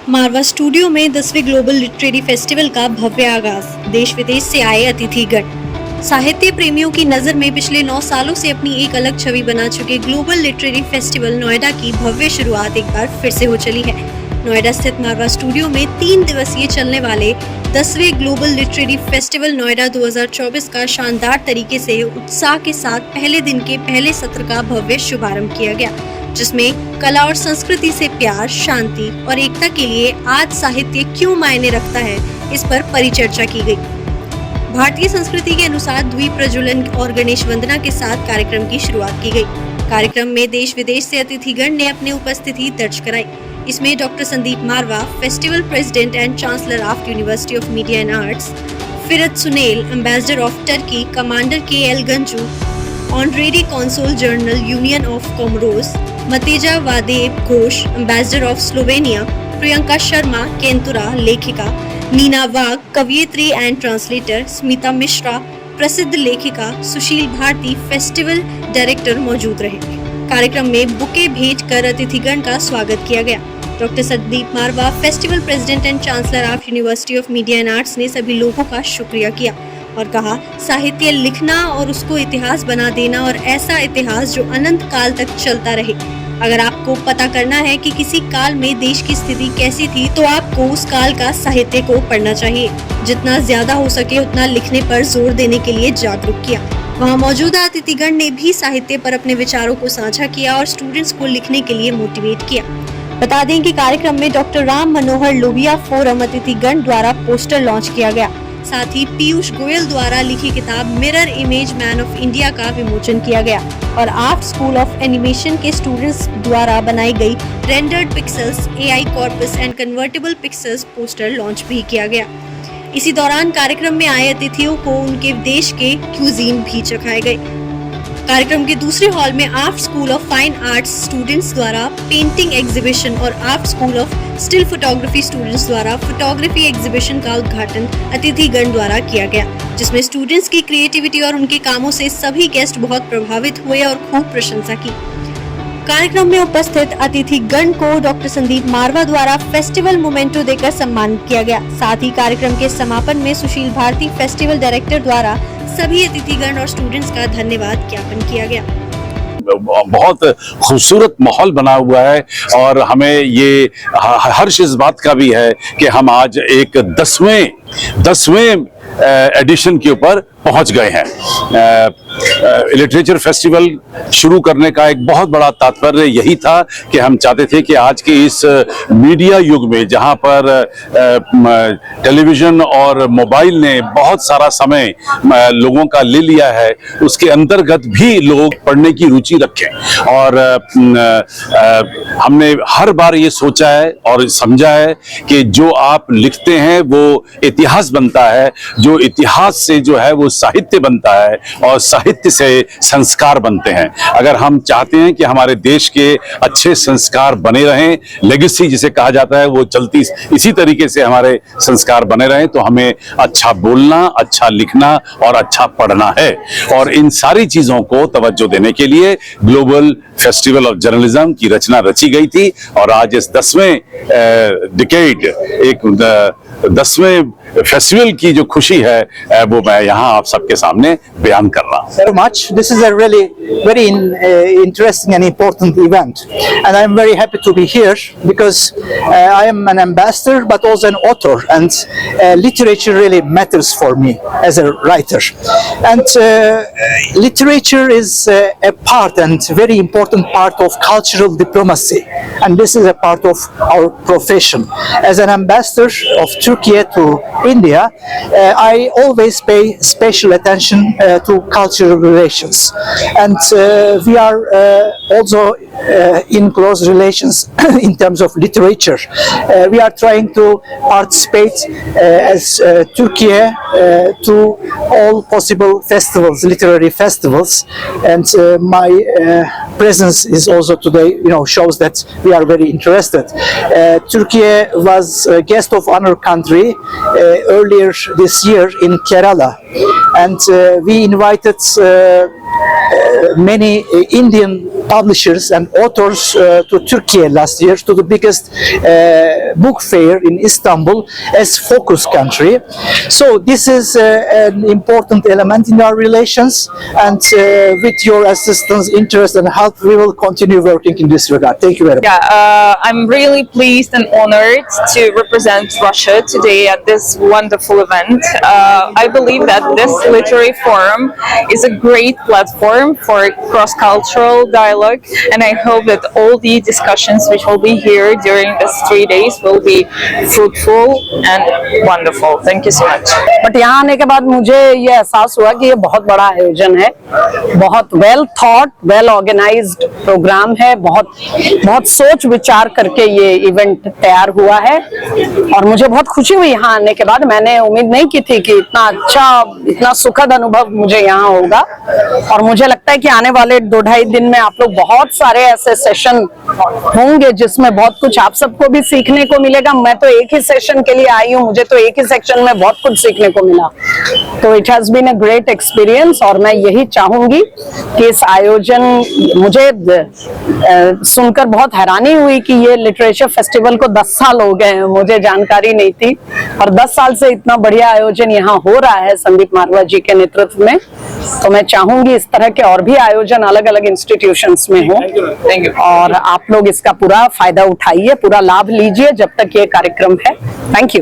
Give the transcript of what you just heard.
मारवा studio में 10वें global literary festival का भव्य आगाज। देश विदेश से आए अतिथिगण। साहित्य प्रेमियों की नजर में पिछले 9 सालों से अपनी एक अलग छवि बना चुके ग्लोबल लिटरेरी फेस्टिवल नोएडा की भव्य शुरुआत एक बार फिर से हो चली है। नोएडा स्थित मारवा स्टूडियो में 3 दिवसीय चलने वाले 10वें ग्लोबल लिटरेरी फेस्टिवल नोएडा 2024 का शानदार तरीके से उत्साह के साथ पहले दिन के पहले सत्र का भव्य शुभारंभ किया गया, जिसमें कला और संस्कृति से प्यार, शांति और एकता के लिए आज साहित्य क्यों मायने रखता है, इस पर परिचर्चा की गई। भारतीय संस्कृति के अनुसार द्वीप प्रज्वलन और गणेश वंदना के साथ कार्यक्रम की शुरुआत की गई। कार्यक्रम में देश विदेश से अतिथिगण ने अपनी उपस्थिति दर्ज कराई। इसमें doctor Sandeep Marwah, festival president and chancellor of university of media and arts, Firat Sunel, ambassador of Turkey, commander KL Ganju, honorary consul general union of Comoros, Mateja Vodeb Ghosh, ambassador of Slovenia, Priyanka Sharma Kentura, लेखिका, नीना वाघ, कवियत्री एंड ट्रांसलेटर, स्मिता मिश्रा, प्रसिद्ध लेखिका, सुशील Bharti, festival director मौजूद रहे। कार्यक्रम में bouquet भेंट कर अतिथिगण का स्वागत किया गया। Doctor Sandeep Marwah, festival president and chancellor of university of media and Arts ने सभी लोगों का शुक्रिया किया और कहा, साहित्य लिखना और उसको इतिहास बना देना, और ऐसा इतिहास जो अनंत काल तक चलता रहे। अगर आपको पता करना है कि किसी काल में देश की स्थिति कैसी थी, तो आपको उस काल का साहित्य को पढ़ना चाहिए। जितना ज्यादा हो सके उतना लिखने पर जोर देने के लिए जागरूक किया। वहां मौजूदा अतिथिगण ने भी साहित्य पर अपने विचारों को साझा किया और स्टूडेंट्स को लिखने के लिए मोटिवेट किया। बता दें कि कार्यक्रम में डॉक्टर राम मनोहर लोहिया फोरम अतिथिगण द्वारा पोस्टर लॉन्च किया गया। साथ ही पीयूष गोयल द्वारा लिखी किताब mirror image man of India का विमोचन किया गया और आर्ट स्कूल ऑफ एनिमेशन के स्टूडेंट्स द्वारा बनाई गई rendered pixels, AI corpus and convertible pixels poster launch भी किया गया। इसी दौरान कार्यक्रम में आए अतिथियों को उनके देश के क्यूजीन भी चखाए गए। कार्यक्रम के दूसरे हॉल में art school of fine arts students द्वारा पेंटिंग एग्जीबिशन और art school of still photography students द्वारा फोटोग्राफी एग्जीबिशन का उद्घाटन अतिथिगण द्वारा किया गया, जिसमें स्टूडेंट्स की क्रिएटिविटी और उनके कामों से सभी गेस्ट बहुत प्रभावित हुए और खूब प्रशंसा की। कार्यक्रम में उपस्थित अतिथिगण को डॉक्टर संदीप मारवा द्वारा फेस्टिवल मोमेंटो देकर सम्मानित किया गया। साथ ही कार्यक्रम के समापन में सुशील भारती, फेस्टिवल डायरेक्टर द्वारा सभी अतिथिगण और स्टूडेंट्स का धन्यवाद ज्ञापन किया गया। बहुत खूबसूरत माहौल बना हुआ है और हमें ये हर्ष इस बात का भी है कि हम आज एक 10वें एडिशन के ऊपर पहुंच गए हैं। लिटरेचर फेस्टिवल शुरू करने का एक बहुत बड़ा तात्पर्य यही था कि हम चाहते थे कि आज के इस मीडिया युग में, जहां पर टेलीविजन और मोबाइल ने बहुत सारा समय लोगों का ले लिया है, उसके अंतर्गत भी लोग पढ़ने की रुचि रखें। और हमने हर बार ये सोचा है और समझा है कि जो आप लिखते हैं वो इतिहास बनता है, जो इतिहास से जो है वो साहित्य बनता है और साहित्य से संस्कार बनते हैं। अगर हम चाहते हैं कि हमारे देश के अच्छे संस्कार बने रहें, लेगेसी जिसे कहा जाता है, वो चलती इसी तरीके से हमारे संस्कार बने रहें, तो हमें अच्छा बोलना, अच्छा लिखना और अच्छा पढ़ना है। और इन सारी चीजों को तवज्जो देने के लिए ग्लोबल फेस्टिवल ऑफ जर्नलिज्म की रचना रची गई थी और आज इस 10वें डिकेड, एक 10वें फेस्टिवल की जो खुशी है वो मैं यहाँ आप सबके सामने बयान कर रहा हूँ। So much. This is a really very interesting and important event, and I'm very happy to be here because I am an ambassador but also an author, and literature really matters for me as a writer. And literature is a part and very important part of cultural diplomacy, and this is a part of our profession. As an ambassador of Turkey to India, I always pay special attention to cultural relations, and we are also in close relations in terms of literature. We are trying to participate as Turkey to all possible festivals, literary festivals, and my presence is also today, shows that we are very interested. Turkey was a guest of honor country earlier this year in Kerala, and we invited many Indian publishers and authors to Turkey last year, to the biggest book fair in Istanbul as focus country. So this is an important element in our relations, and with your assistance, interest and help, we will continue working in this regard. Thank you very much. Yeah, I'm really pleased and honored to represent Russia today at this wonderful event. I believe that this literary forum is a great platform for cross-cultural dialogue, and I hope that all the discussions which will be here during these 3 days will be fruitful and wonderful. Thank you so much. But यहाँ आने के बाद मुझे ये एहसास हुआ कि ये बहुत बड़ा आयोजन है, बहुत well thought, well organised programme है, बहुत सोच विचार करके ये इवेंट तैयार हुआ है और मुझे बहुत खुशी हुई यहाँ आने के बाद। मैंने उम्मीद नहीं की थी कि इतना अच्छा, इतना सुखद अनुभव मुझे यहाँ होगा और मुझे लगता है कि आने वाले 2-2.5 दिन में आप लोग बहुत सारे ऐसे सेशन होंगे जिसमें बहुत कुछ आप सबको भी सीखने को मिलेगा। मैं तो एक ही सेशन के लिए आई हूँ, मुझे तो एक ही सेक्शन में बहुत कुछ सीखने को मिला, तो it has been a great experience. और मैं यही चाहूंगी कि इस आयोजन, मुझे सुनकर बहुत हैरानी हुई कि ये लिटरेचर फेस्टिवल को 10 साल हो गए हैं, मुझे जानकारी नहीं थी और 10 साल से इतना बढ़िया आयोजन यहाँ हो रहा है संदीप मारवा जी के नेतृत्व में। तो मैं चाहूंगी इस तरह के और भी आयोजन अलग अलग इंस्टीट्यूशंस में हो और आप लोग इसका पूरा फायदा उठाइए, पूरा लाभ लीजिए जब तक ये कार्यक्रम है। Thank you.